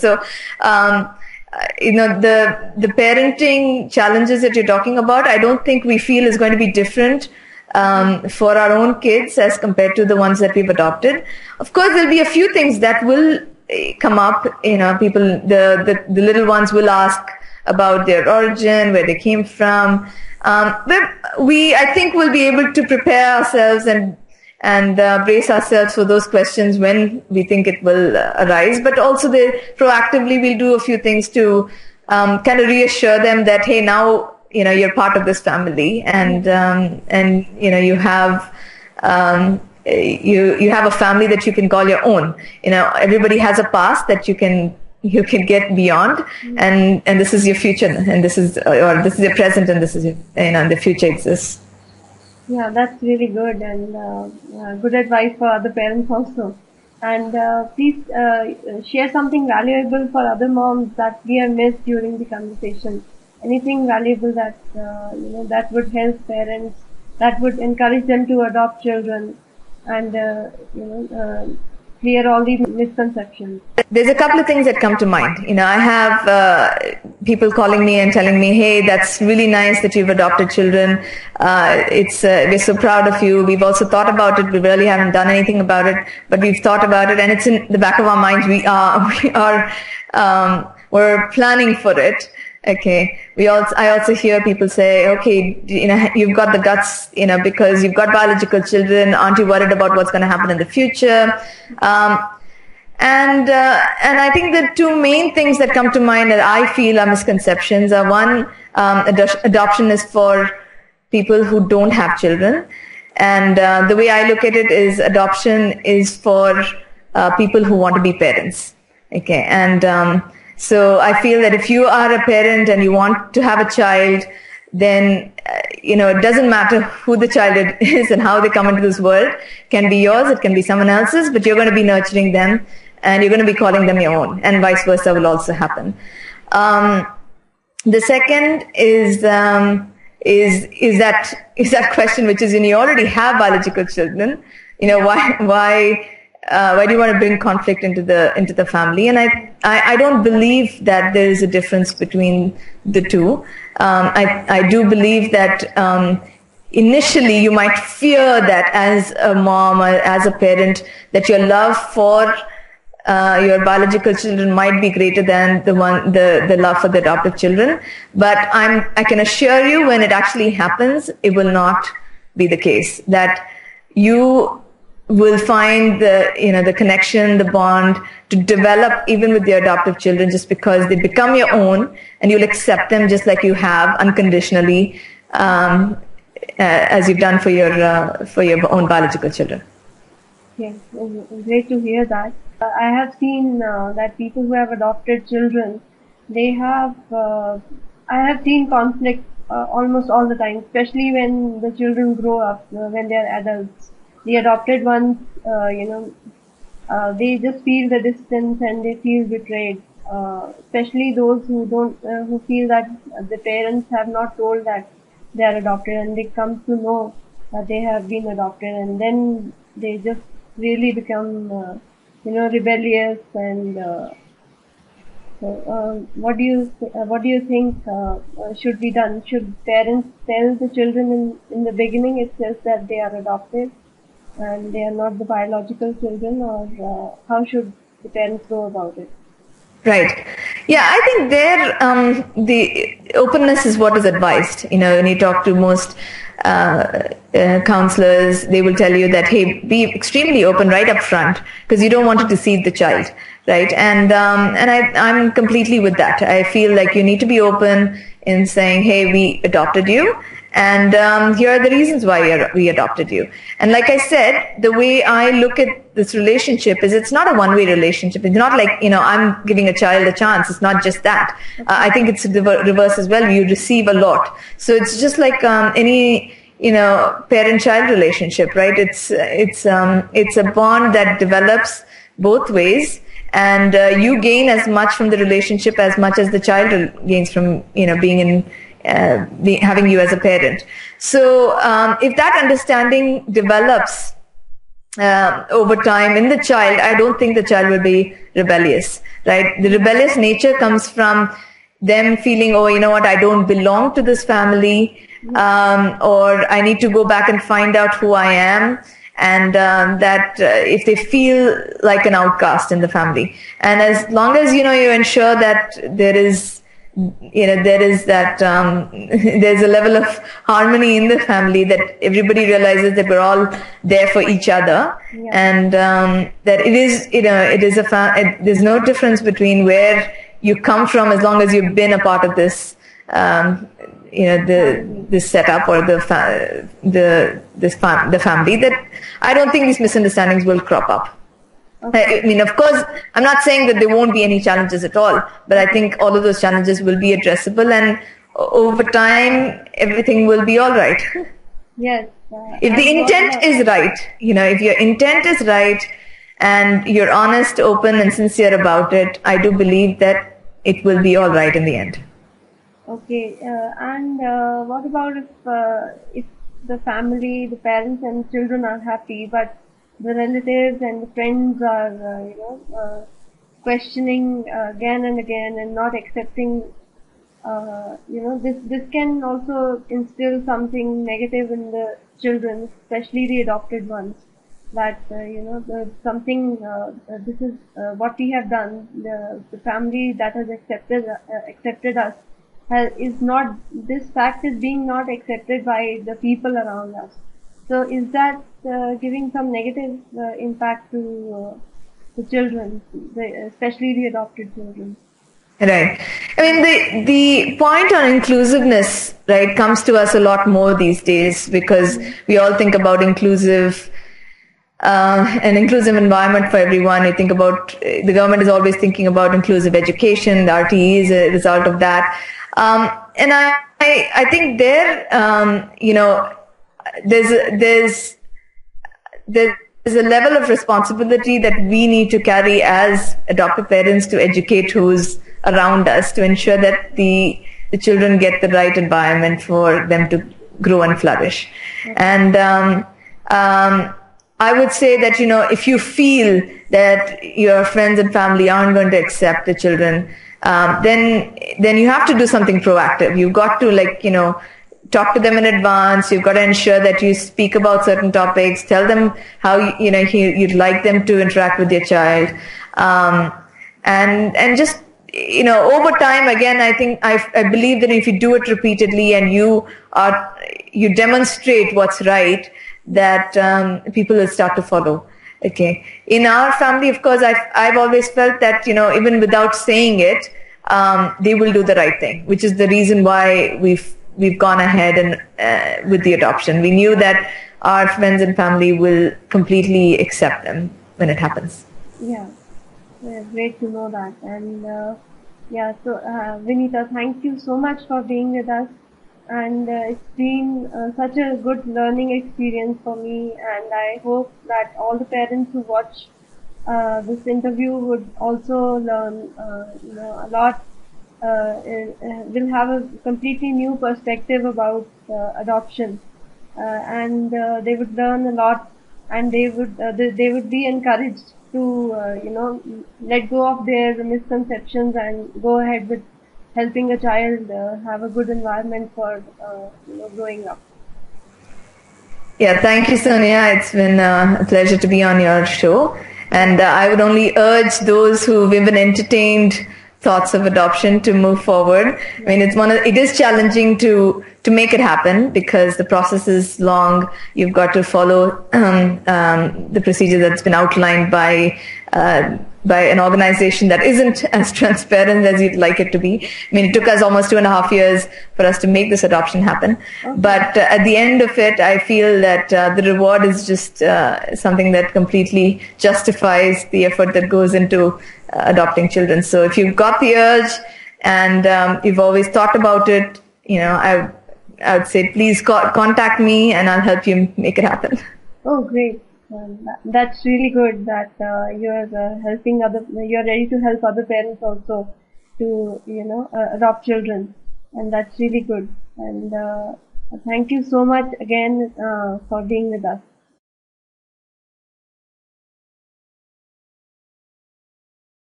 So, the parenting challenges that you're talking about, I don't think we feel is going to be different for our own kids as compared to the ones that we've adopted. Of course, there'll be a few things that will come up. People, the little ones will ask about their origin, where they came from. But I think we'll be able to prepare ourselves and brace ourselves for those questions when we think it will arise. But also, proactively we'll do a few things to kind of reassure them that, hey, now you're part of this family, and you have you have a family that you can call your own. Everybody has a past that you can get beyond, and this is your future, and this is your present, and this is your, the future exists. Yeah, that's really good, and good advice for other parents also. And please share something valuable for other moms that we have missed during the conversation. Anything valuable that that would help parents, that would encourage them to adopt children, and clear all these misconceptions. There's a couple of things that come to mind. I have people calling me and telling me, hey, that's really nice that you've adopted children. We're so proud of you. We've also thought about it. We really haven't done anything about it, but we've thought about it, and it's in the back of our minds. We're planning for it. Okay. I also hear people say, okay, you've got the guts, because you've got biological children. Aren't you worried about what's going to happen in the future? And I think the two main things that come to mind that I feel are misconceptions are, one, adoption is for people who don't have children. And the way I look at it is adoption is for people who want to be parents. Okay. And so I feel that if you are a parent and you want to have a child, then, it doesn't matter who the child is and how they come into this world. It can be yours, it can be someone else's, but you're going to be nurturing them and you're going to be calling them your own, and vice versa will also happen. The second is that question, which is, you already have biological children. Why do you want to bring conflict into the family? And I don't believe that there is a difference between the two. I do believe that initially you might fear that as a mom or as a parent, that your love for your biological children might be greater than the love for the adoptive children. But I can assure you, when it actually happens, it will not be the case. That you will find the connection, the bond to develop even with your adoptive children, just because they become your own, and you'll accept them just like you have unconditionally, as you've done for your own biological children. Yes, great to hear that. I have seen that people who have adopted children, I have seen conflict almost all the time, especially when the children grow up, when they are adults. The adopted ones, they just feel the distance and they feel betrayed. Especially those who feel that the parents have not told that they are adopted, and they come to know that they have been adopted, and then they just really become, rebellious. And what do you think should be done? Should parents tell the children in the beginning itself that they are adopted and they are not the biological children, or how should the parents go about it? Right. Yeah, I think the openness is what is advised. When you talk to most counselors, they will tell you that, hey, be extremely open right up front, because you don't want to deceive the child, right? And I'm completely with that. I feel like you need to be open in saying, hey, we adopted you, and here are the reasons why we adopted you. And like I said, the way I look at this relationship is, it's not a one-way relationship. It's not like, I'm giving a child a chance. It's not just that. I think it's the reverse as well. You receive a lot. So it's just like any parent-child relationship, right? It's a bond that develops both ways, and you gain as much from the relationship as much as the child gains from being in having you as a parent. So if that understanding develops over time in the child, I don't think the child will be rebellious, right? The rebellious nature comes from them feeling, oh, you know what, I don't belong to this family, or I need to go back and find out who I am. And that if they feel like an outcast in the family, and as long as you ensure that there is that there's a level of harmony in the family, that everybody realizes that we're all there for each other, and that there's no difference between where you come from, as long as you've been a part of this this setup or the family, that I don't think these misunderstandings will crop up. Okay. I mean, of course, I'm not saying that there won't be any challenges at all, but I think all of those challenges will be addressable, and over time, everything will be all right. Yes. If the intent is right, if your intent is right and you're honest, open, and sincere about it, I do believe that it will be all right in the end. Okay, and what about if the family, the parents and children are happy, but the relatives and the friends are, questioning again and again and not accepting, this can also instill something negative in the children, especially the adopted ones. That this is what we have done. The family that has accepted us. This fact is being not accepted by the people around us. So is that giving some negative impact to the children, especially the adopted children? Right. I mean, the point on inclusiveness, right, comes to us a lot more these days, because we all think about an inclusive environment for everyone. You think about, the government is always thinking about inclusive education. The RTE is a result of that. And I think there's a level of responsibility that we need to carry as adoptive parents to educate who's around us, to ensure that the children get the right environment for them to grow and flourish. And I would say that, if you feel that your friends and family aren't going to accept the children, then you have to do something proactive. You've got to talk to them in advance. You've got to ensure that you speak about certain topics, tell them how you'd like them to interact with your child, and just over time, again, I believe that if you do it repeatedly and you demonstrate what's right, that people will start to follow. Okay. In our family, of course, I've always felt that, even without saying it, they will do the right thing, which is the reason why we've gone ahead and with the adoption. We knew that our friends and family will completely accept them when it happens. Yeah, great to know that. And so Vinita, thank you so much for being with us. And it's been such a good learning experience for me, and I hope that all the parents who watch this interview would also learn a lot, will have a completely new perspective about adoption, and they would learn a lot, and they would be encouraged to let go of their misconceptions and go ahead with helping a child have a good environment for growing up. Yeah, thank you, Sonia. It's been a pleasure to be on your show, and I would only urge those who've even entertained thoughts of adoption to move forward. I mean, it is challenging to make it happen, because the process is long. You've got to follow the procedure that's been outlined by an organization that isn't as transparent as you'd like it to be. I mean, it took us almost 2.5 years for us to make this adoption happen. Okay. But at the end of it, I feel that the reward is just something that completely justifies the effort that goes into adopting children. So if you've got the urge and you've always thought about it, I would say please contact me and I'll help you make it happen. Oh, great. That's really good that you're you're ready to help other parents also to, adopt children. And that's really good. And thank you so much again for being with us.